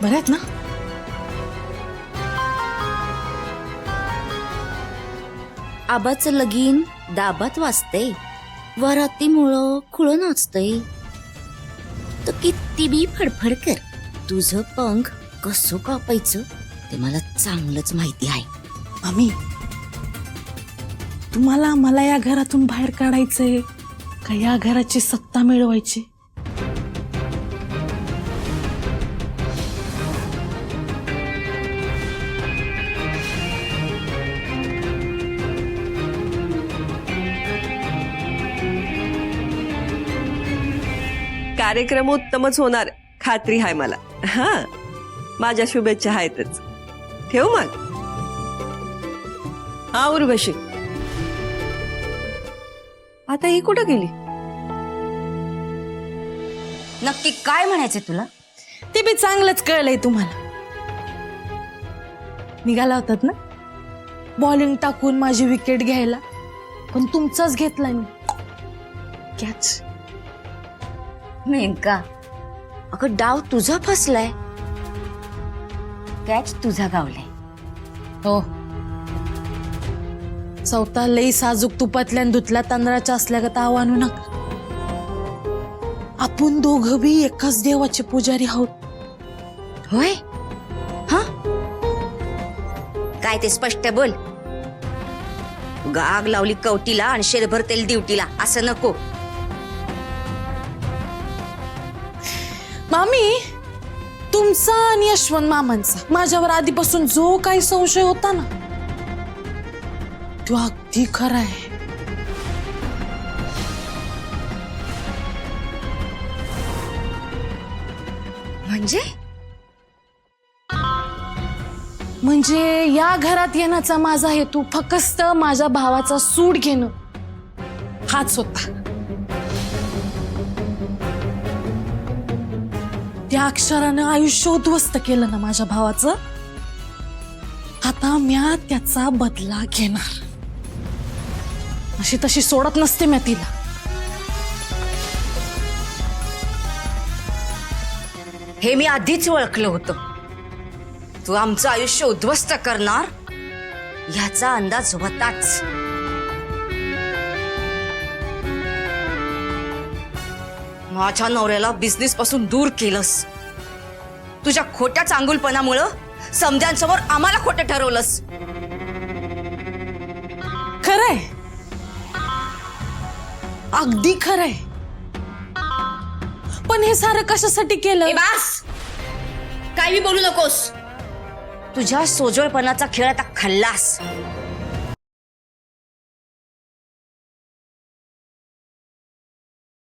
बरं आहेत ना? आबाचं लगीन दाबात वाजतंय, वरातीमुळं खुळं नाचतंय. तर किती बी फडफड कर, तुझं पंख कसं कापायचं ते मला चांगलंच माहिती आहे. मामी, तुम्हाला मला या घरातून बाहेर काढायचंय का या घराची सत्ता मिळवायची? कार्यक्रम उत्तमच होणार, खात्री आहे मला. हा, माझ्या शुभेच्छा आहेतच. ठेवू मग. हा उर्वशी, आता ही कुठं गेली? नक्की काय म्हणायचंय तुला? ते बी चांगलंच कळलंय तुम्हाला. निघाला होतात ना बॉलिंग टाकून माझी विकेट घ्यायला, पण तुमचाच घेतलाय मी कॅच. मेनका, अगं डाव तुझा फसलाय, कॅच तुझा गावलाय. हो, चौथा लई साजूक तुपातल्या धुतल्या तांदळाच्या असल्यागत आव आणू नका. आपण दोघं बी एकाच देवाचे पुजारी आहोत. होय? हा, काय ते स्पष्ट बोल. आग लावली कवटीला आणि शेरभर तेल दिवटीला असं नको. मामी, तुमचा आणि यशवंत मामांचा माझ्यावर आधीपासून जो काही संशय होता ना, तो अगदी खरा आहे. म्हणजे या घरात येण्याचा माझा हेतू फक्त माझ्या भावाचा सूड घेणं हाच होता. त्या अक्षरानं आयुष्य उद्ध्वस्त केलं ना माझ्या भावाचं. आता म्या त्याचा बदला घेणार. अशी तशी सोडत नसते म्या तिला. हे मी आधीच ओळखलं होतं. तू आमचं आयुष्य उद्ध्वस्त करणार ह्याचा अंदाज होताच. माझ्या नवऱ्याला बिझनेस पासून दूर केलंस. तुझ्या खोट्या चांगुलपणामुळं समध्यांसमोर आम्हाला खोटं ठरवलंस. खरंय, अगदी खरंय. पण हे सारं कशासाठी केलं? ए बास, काय बी बोलू नकोस. तुझ्या सोजवळपणाचा खेळ आता खल्लास.